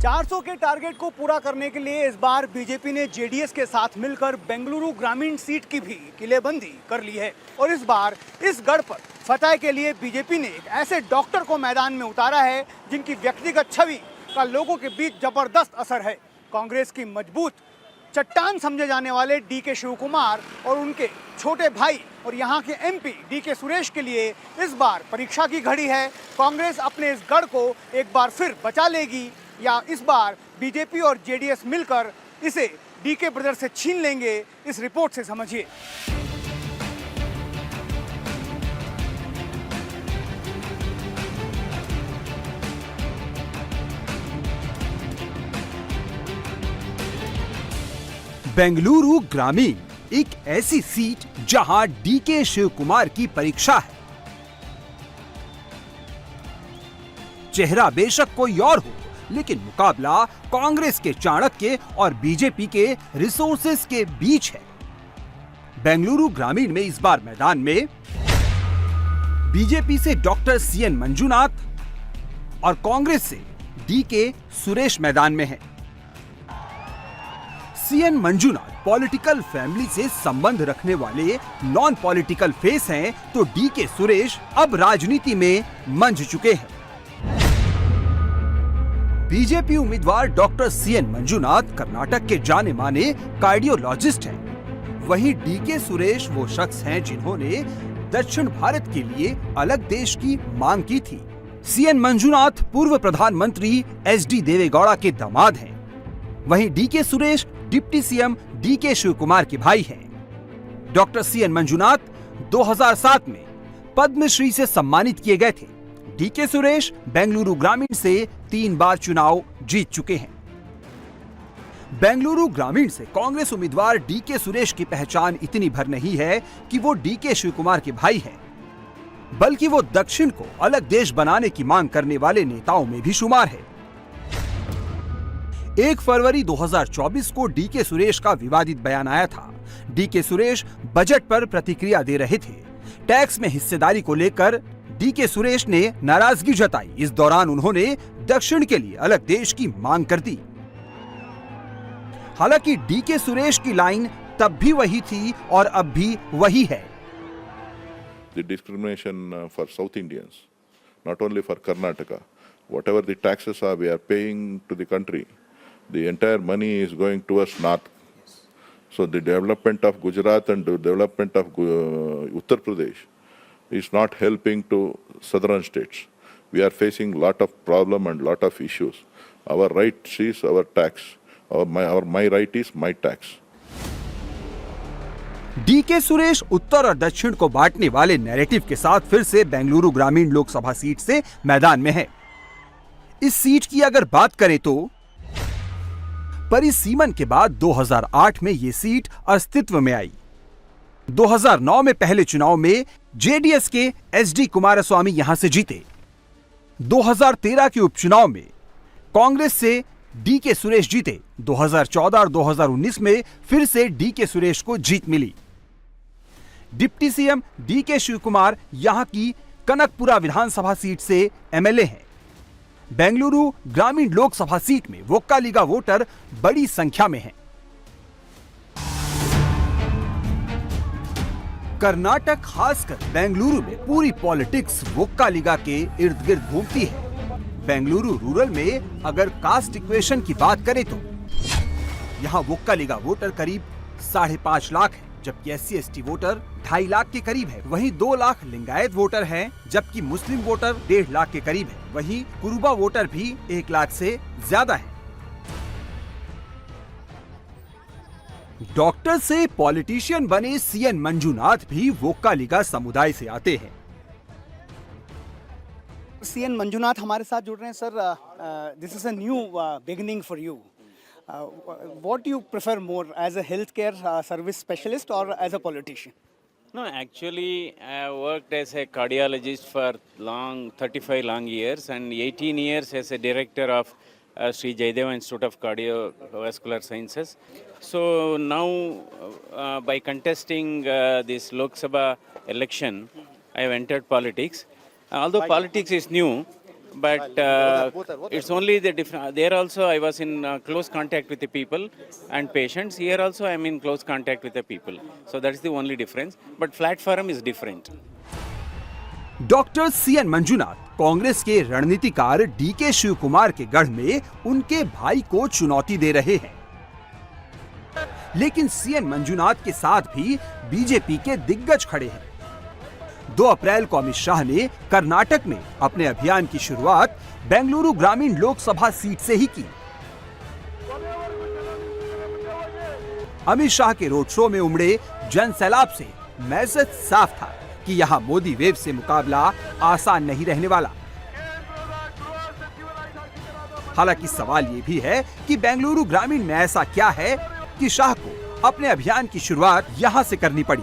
400 के टारगेट को पूरा करने के लिए इस बार बीजेपी ने जेडीएस के साथ मिलकर बेंगलुरु ग्रामीण सीट की भी किलेबंदी कर ली है और इस बार इस गढ़ पर फतह के लिए बीजेपी ने एक ऐसे डॉक्टर को मैदान में उतारा है जिनकी व्यक्तिगत छवि का लोगों के बीच जबरदस्त असर है। कांग्रेस की मजबूत चट्टान समझे जाने वाले डीके शिवकुमार और उनके छोटे भाई और यहाँ के एमपी डीके सुरेश के लिए इस बार परीक्षा की घड़ी है। कांग्रेस अपने इस गढ़ को एक बार फिर बचा लेगी या इस बार बीजेपी और जेडीएस मिलकर इसे डीके ब्रदर से छीन लेंगे, इस रिपोर्ट से समझिए। बेंगलुरु ग्रामीण एक ऐसी सीट जहां डीके शिवकुमार की परीक्षा है। चेहरा बेशक कोई और हो, लेकिन मुकाबला कांग्रेस के चाणक्य और बीजेपी के रिसोर्सेस के बीच है। बेंगलुरु ग्रामीण में इस बार मैदान में बीजेपी से डॉक्टर सीएन मंजुनाथ और कांग्रेस से डीके सुरेश मैदान में है। सीएन मंजुनाथ पॉलिटिकल फैमिली से संबंध रखने वाले नॉन पॉलिटिकल फेस हैं, तो डीके सुरेश अब राजनीति में मंझ चुके हैं। बीजेपी उम्मीदवार डॉक्टर सीएन मंजुनाथ कर्नाटक के जाने माने कार्डियोलॉजिस्ट हैं। वहीं डीके सुरेश वो शख्स हैं जिन्होंने दक्षिण भारत के लिए अलग देश की मांग की थी। सीएन मंजुनाथ पूर्व प्रधानमंत्री एचडी देवेगौड़ा के दामाद हैं। वहीं DK Suresh deputy CM DK Shivakumar के भाई हैं। डॉक्टर सीएन मंजुनाथ 2007 में पद्मश्री से सम्मानित किए गए थे। डीके सुरेश बेंगलुरु ग्रामीण से 3 बार चुनाव जीत चुके हैं। बेंगलुरु ग्रामीण से कांग्रेस उम्मीदवार डीके सुरेश की पहचान इतनी भर नहीं है कि वो डीके शिवकुमार के भाई हैं, बल्कि वो दक्षिण को अलग देश बनाने की मांग करने वाले नेताओं में भी शुमार है। 1 फरवरी 2024 को डीके सुरेश का विवादित बयान आया था। डीके सुरेश बजट पर प्रतिक्रिया दे रहे थे। टैक्स में हिस्सेदारी को लेकर डीके सुरेश ने नाराजगी जताई। इस दौरान उन्होंने दक्षिण के लिए अलग देश की मांग कर दी। हालांकि डीके सुरेश की लाइन तब भी वही थी और अब भी वही है। The discrimination for South Indians, not only for Karnataka, whatever the taxes are we are paying to the country, the entire money is going towards north. So the development of Gujarat and the development of Uttar Pradesh is not helping to southern states. We are facing lot of problem and lot of issues. Our right is our tax. My right is my tax. DK Suresh उत्तर और दक्षिण को बांटने वाले narrative के साथ फिर से बेंगलुरु ग्रामीण लोकसभा सीट से मैदान में है। इस सीट की अगर बात करें तो परिसीमन के बाद 2008 में ये सीट अस्तित्व में आई। 2009 में पहले चुनाव में जेडीएस के एचडी कुमारस्वामी यहां से जीते। 2013 के उपचुनाव में कांग्रेस से डीके सुरेश जीते। 2014 और 2019 में फिर से डीके सुरेश को जीत मिली। डिप्टी सीएम डीके शिवकुमार यहां की कनकपुरा विधानसभा सीट से एमएलए हैं। बेंगलुरु ग्रामीण लोकसभा सीट में वोक्कालिगा वोटर बड़ी संख्या में हैं। कर्नाटक खासकर बेंगलुरु में पूरी पॉलिटिक्स वोक्कालिगा के इर्द गिर्द घूमती है। बेंगलुरु रूरल में अगर कास्ट इक्वेशन की बात करें तो यहाँ वोक्कालिगा वोटर करीब 5.5 लाख है, जबकि SC/ST वोटर 2.5 लाख के करीब है। वहीं 2 लाख लिंगायत वोटर हैं, जबकि मुस्लिम वोटर 1.5 लाख के करीब है। वहीं कुरुबा वोटर भी 1 लाख से ज्यादा है। डॉक्टर से पॉलिटिशियन बने सीएन मंजुनाथ भी वोक्कालिगा समुदाय से आते हैं। सीएन मंजुनाथ हमारे साथ जुड़ रहे हैं। Sir, this is a new beginning for you. What do you prefer more, as a healthcare service specialist or as a politician? No, actually, I worked as a cardiologist for 35 long years and 18 years as a director of Sri Jayadeva Institute of Cardiovascular Sciences. So now, by contesting this Lok Sabha election, I have entered politics. Although politics is new, but it's only the different. There also I was in close contact with the people and patients. Here also I am in close contact with the people. So that is the only difference. But platform is different. Doctor CN Manjunath Congress के रणनीतिकार DK Shiv Kumar के गढ़ में उनके भाई को चुनौती दे रहे हैं, लेकिन सीएन मंजुनाथ के साथ भी बीजेपी के दिग्गज खड़े हैं। 2 अप्रैल को अमित शाह ने कर्नाटक में अपने अभियान की शुरुआत बेंगलुरु ग्रामीण लोकसभा सीट से ही की। अमित शाह के रोड शो में उमड़े जनसैलाब से मैसेज साफ था कि यहां मोदी वेव से मुकाबला आसान नहीं रहने वाला। हालांकि सवाल ये भी है कि बेंगलुरु ग्रामीण में ऐसा क्या है कि शाह को अपने अभियान की शुरुआत यहां से करनी पड़ी।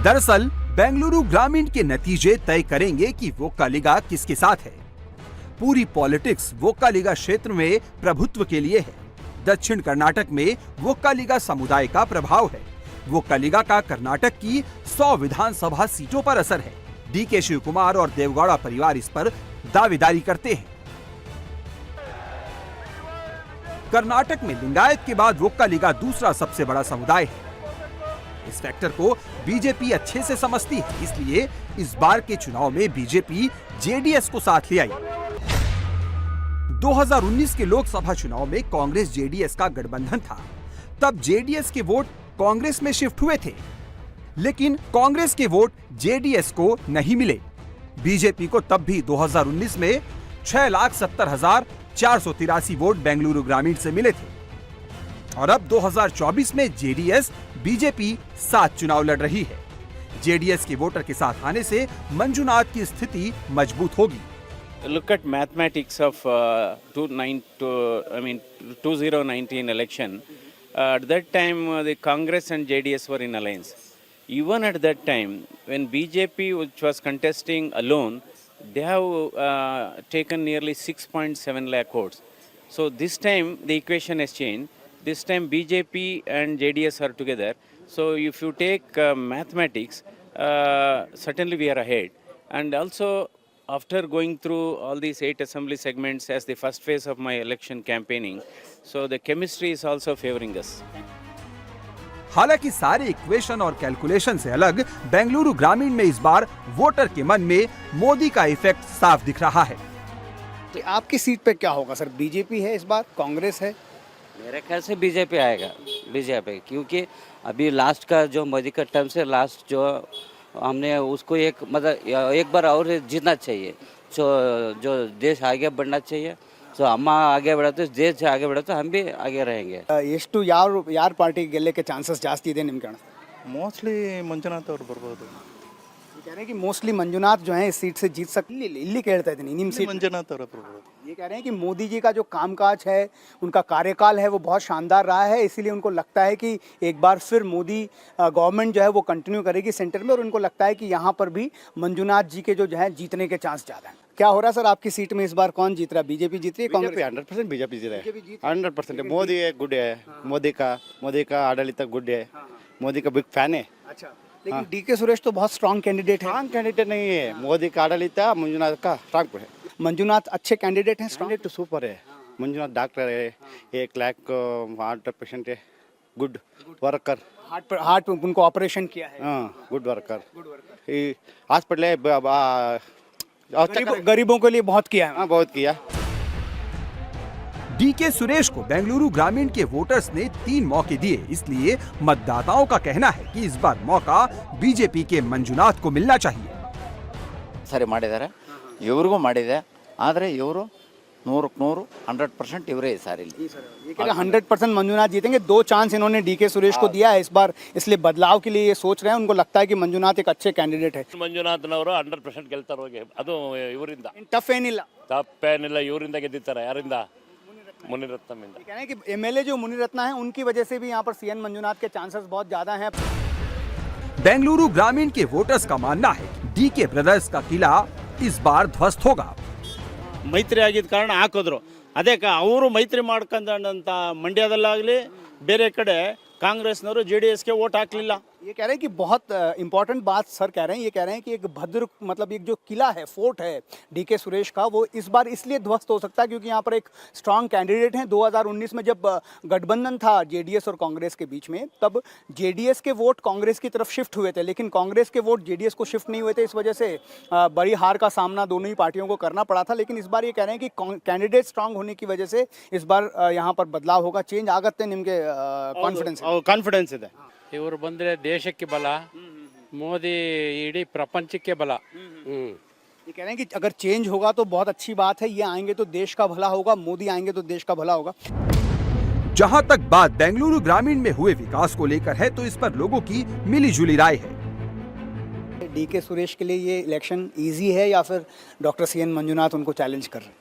दरअसल बेंगलुरु ग्रामीण के नतीजे तय करेंगे कि वोक्कालिगा किसके साथ है। पूरी पॉलिटिक्स वोक्कालिगा क्षेत्र में प्रभुत्व के लिए है। दक्षिण कर्नाटक में वोक्कालिगा समुदाय का प्रभाव है। वोक्कालिगा का कर्नाटक की 100 विधानसभा सीटों पर असर है। डीके शिव कुमार और देवगौड़ा परिवार इस पर दावेदारी करते हैं। कर्नाटक में लिंगायत के बाद वोक्कालिगा दूसरा सबसे बड़ा समुदाय है। इस फैक्टर को बीजेपी अच्छे से समझती है, इसलिए इस बार के चुनाव में बीजेपी जेडीएस को साथ ले आई। 2019 के लोकसभा चुनाव में कांग्रेस जेडीएस का गठबंधन था। तब जेडीएस के वोट कांग्रेस में शिफ्ट हुए थे, लेकिन कांग्रेस के वोट जेडीएस को नहीं मिले। बीजेपी को तब भी 2019 में 6,70,483 वोट बेंगलुरु ग्रामीण से मिले थे और अब 2024 में जेडीएस बीजेपी साथ चुनाव लड़ रही है। जेडीएस के वोटर के साथ आने से मंजुनाथ की स्थिति मजबूत होगी। Look at mathematics of 2019 election. At that time, the Congress and JDS were in alliance. Even at that time, when BJP, which was contesting alone, they have taken nearly 6.7 lakh votes. So this time, the equation has changed. This time, BJP and JDS are together. So if you take mathematics, certainly we are ahead. And also, after going through all these 8 assembly segments as the first phase of my election campaigning, so the chemistry is also favoring us. हालांकि सारे equation और calculation से अलग बेंगलुरु ग्रामीण में इस बार voter के मन में मोदी का इफेक्ट साफ दिख रहा है। तो आपकी सीट पे क्या होगा सर? बीजेपी है इस बार, कांग्रेस है? मेरे ख्याल से बीजेपी आएगा, बीजेपी, क्योंकि अभी लास्ट का जो मोदी का टर्म से लास्ट जो हमने उसको एक मतलब एक बार और जीतना चाहिए। जो देश आगे बढ़ना चाहिए। ಸೊ ಅಮ್ಮ ಆगे बढ़ते ದೇಶ आगे बढ़ते हम भी आगे रहेंगे। ಎಷ್ಟು ಯಾರ ಪಾರ್ಟಿ ಗೆಲ್ಲಕ್ಕೆ ಚಾನ್ಸಸ್ ಜಾಸ್ತಿ ಇದೆ ನಿಮ್ಗೆ ಕಾಣಿಸ್ತಾ? ಮೋಸ್ಟ್ಲಿ ಮಂಜುನಾಥ್ ಅವರು ಬರ್ಬೋದು। ये कह रहे हैं कि मोस्टली मंजुनाथ जो है इस सीट से जीत सकते। इल्ली कहता है निम सीट मंजुनाथ और ಬರ್ಬೋದು। ये कह रहे हैं कि मोदी जी का जो कामकाज है, उनका कार्यकाल है, वो बहुत शानदार रहा है, इसीलिए उनको लगता है कि एक बार फिर मोदी गवर्नमेंट जो है वो कंटिन्यू करेगी सेंटर में, और उनको लगता है कि यहाँ पर भी मंजुनाथ जी के जो है जीतने के चांस ज़्यादा हैं। क्या हो रहा है सर आपकी सीट में इस बार? कौन जीत रहा है? बीजेपी जीत रही है? कांग्रेस? 100% बीजेपी जीत रहा है। 100% मोदी गुड है। मोदी का आडलित गुड है। मोदी का बिग फैन है। अच्छा, लेकिन डीके सुरेश तो बहुत स्ट्रांग कैंडिडेट है। स्ट्रांग कैंडिडेट नहीं है। मोदी का आडलित मंजुनाथ का स्ट्रांग है। मंजुनाथ अच्छे कैंडिडेट हैं, स्ट्रांग कैंडिडेट सुपर है। मंजुनाथ डॉक्टर है, 1 लाख हार्ट पेशेंट है, गुड वर्कर, हार्ट उनको ऑपरेशन किया है। हाँ, गुड वर्कर। हॉस्पिटल है, गरीबों के लिए बहुत किया है। हाँ, बहुत किया। डीके सुरेश को बेंगलुरु ग्रामीण के वोटर्स ने 3 मौके दिए, इसलिए मतदाताओं का कहना है कि इस बार मौका बीजेपी के मंजुनाथ को मिलना चाहिए। ಸರಿ ಮಾಡಿದ್ದಾರೆ, ಇವ್ರಿಗೂ ಮಾಡಿದೆ, ಆದರೆ ಇವರು 100% ಇವರೇ ಈ ಸಾರಿ। ये कह रहे 100% मंजुनाथ जीतेंगे। 2 चांस इन्होंने डीके सुरेश को दिया है इस बार, इसलिए बदलाव के लिए ये सोच रहे हैं। उनको लगता है कि मंजुनाथ एक अच्छे कैंडिडेट है। ಮಂಜುನಾಥ್ನವರು 100% ಗೆಲ್ತಾರೆ ಹೋಗಿ, ಅದು ಇವರಿಂದ टफ ಏನಿಲ್ಲ, ತಪ್ಪೇನಿಲ್ಲ, ಇವರಿಂದ ಗೆದ್ದಿದ್ದಾರೆ। ಯಾರಿಂದ? ಮುನಿರತ್ನಮಿಂದ। ये कह रहे हैं कि एमएलए जो मुनिरत्ना है उनकी वजह से भी यहाँ पर सीएन मंजुनाथ के चांसेस बहुत ज्यादा हैं। बेंगलुरु ग्रामीण के वोटर्स का मानना है डीके ब्रदर्स का किला इस बार ध्वस्त होगा। ಮೈತ್ರಿ ಆಗಿದ್ದ ಕಾರಣ ಹಾಕಿದ್ರು, ಅದೇ ಅವರು ಮೈತ್ರಿ ಮಾಡ್ಕೊಂಡಂತ ಮಂಡ್ಯದಲ್ಲಾಗಲಿ ಬೇರೆ ಕಡೆ ಕಾಂಗ್ರೆಸ್ನವರು JDSಗೆ ವೋಟ್ ಹಾಕಲಿಲ್ಲ। ये कह रहे हैं कि बहुत इंपॉर्टेंट बात सर कह रहे हैं, ये कह रहे हैं कि एक भद्र मतलब एक जो किला है, फोर्ट है डीके सुरेश का, वो इस बार इसलिए ध्वस्त हो सकता है क्योंकि यहाँ पर एक स्ट्रांग कैंडिडेट हैं। 2019 में जब गठबंधन था जेडीएस और कांग्रेस के बीच में, तब जेडीएस के वोट कांग्रेस की तरफ शिफ्ट हुए थे, लेकिन कांग्रेस के वोट जेडीएस को शिफ्ट नहीं हुए थे। इस वजह से बड़ी हार का सामना दोनों ही पार्टियों को करना पड़ा था। लेकिन इस बार ये कह रहे हैं कि कैंडिडेट स्ट्रांग होने की वजह से इस बार यहाँ पर बदलाव होगा, चेंज आगತ್ತೆ निम्गे कॉन्फिडेंस ಕಾನ್ಫಿಡೆನ್ಸ್ ಇದೆ. ಇವರು ಬಂದರೆ ದೇಶಕ್ಕೆ ಬಲ, ಮೋದಿ ಇಡೀ ಪ್ರಪಂಚಕ್ಕೆ ಬಲ. ये कह रहे हैं कि अगर चेंज होगा तो बहुत अच्छी बात है, ये आएंगे तो देश का भला होगा, मोदी आएंगे तो देश का भला होगा। जहां तक बात बेंगलुरु ग्रामीण में हुए विकास को लेकर है तो इस पर लोगों की मिलीजुली राय है। डीके सुरेश के लिए ये इलेक्शन इजी है या फिर डॉक्टर सीएन मंजुनाथ उनको चैलेंज कर रहे हैं?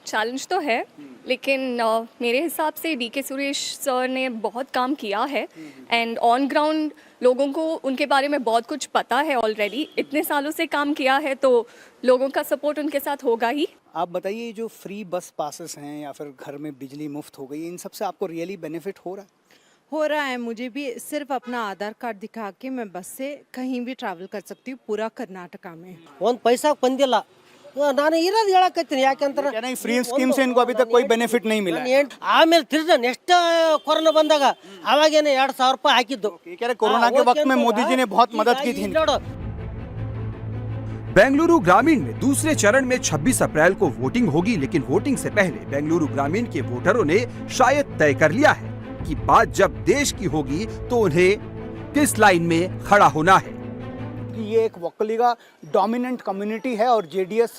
चैलेंज तो है, लेकिन मेरे हिसाब से डीके सुरेश सर ने बहुत काम किया है एंड ऑन ग्राउंड लोगों को उनके बारे में बहुत कुछ पता है ऑलरेडी। इतने सालों से काम किया है तो लोगों का सपोर्ट उनके साथ होगा ही। आप बताइए, जो फ्री बस पासेस हैं या फिर घर में बिजली मुफ्त हो गई, इन सब से आपको रियली बेनिफिट हो रहा है? हो रहा है। मुझे भी सिर्फ अपना आधार कार्ड दिखा के मैं बस से कहीं भी ट्रैवल कर सकती हूँ पूरा कर्नाटका में। ಒಂದು ಪೈಸಾ ಬಂದಿಲ್ಲ, ನಾನು ಇರೋದು ಹೇಳಕತ್ತೀನಿ ಯಾಕಂದ್ರೆ फ्री स्कीम से इनको अभी तक कोई बेनिफिट नहीं मिला है। ಆಮೇಲೆ ತಿರ್ಗ ನೆಕ್ಸ್ಟ್ ಕೊರೋನಾ ಬಂದಾಗ ಅವಾಗೇನೆ 2000 ರೂಪಾಯಿ ಹಾಕಿದ್ದು। ये कह रहे कोरोना के वक्त में मोदी जी ने बहुत मदद की थी। ನೋಡು बेंगलुरु ग्रामीण में दूसरे चरण में 26 अप्रैल को वोटिंग होगी, लेकिन वोटिंग से पहले बेंगलुरु ग्रामीण के वोटरों ने शायद तय कर लिया है कि बात जब देश की होगी तो उन्हें किस लाइन में खड़ा होना है। कि ये एक वक्कलिगा डोमिनेंट कम्युनिटी है और जेडीएस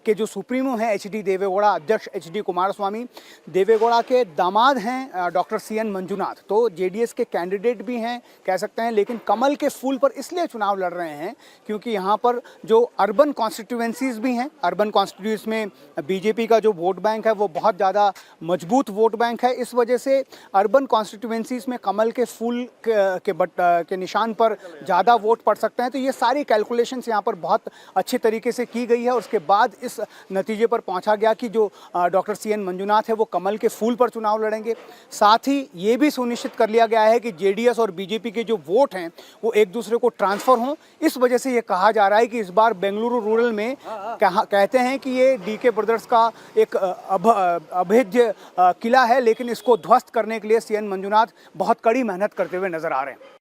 के जो सुप्रीमो हैं एचडी देवेगौड़ा, अध्यक्ष एचडी कुमारस्वामी, देवेगौड़ा के दामाद हैं डॉक्टर सीएन मंजुनाथ, तो जेडीएस के कैंडिडेट भी हैं कह सकते हैं। लेकिन कमल के फूल पर इसलिए चुनाव लड़ रहे हैं क्योंकि यहाँ पर जो अर्बन कॉन्स्टिट्यूएंसीज भी हैं, अर्बन कॉन्स्टिट्यूंसी में बीजेपी का जो वोट बैंक है वो बहुत ज़्यादा मजबूत वोट बैंक है। इस वजह से अर्बन कॉन्स्टिट्यूएंसीज में कमल के फूल के निशान पर ज़्यादा वोट पड़ सकते हैं। तो ये सारी कैलकुलेशंस यहाँ पर बहुत अच्छे तरीके से की गई है। उसके बाद इस नतीजे पर पहुँचा गया कि जो डॉक्टर सीएन मंजुनाथ है वो कमल के फूल पर चुनाव लड़ेंगे। साथ ही ये भी सुनिश्चित कर लिया गया है कि जेडीएस और बीजेपी के जो वोट हैं वो एक दूसरे को ट्रांसफ़र हों। इस वजह से ये कहा जा रहा है कि इस बार बेंगलुरु रूरल में कहते हैं कि ये डीके ब्रदर्स का एक अभेद्य किला है, लेकिन इसको ध्वस्त करने के लिए सीएन मंजुनाथ बहुत कड़ी मेहनत करते हुए नजर आ रहे हैं।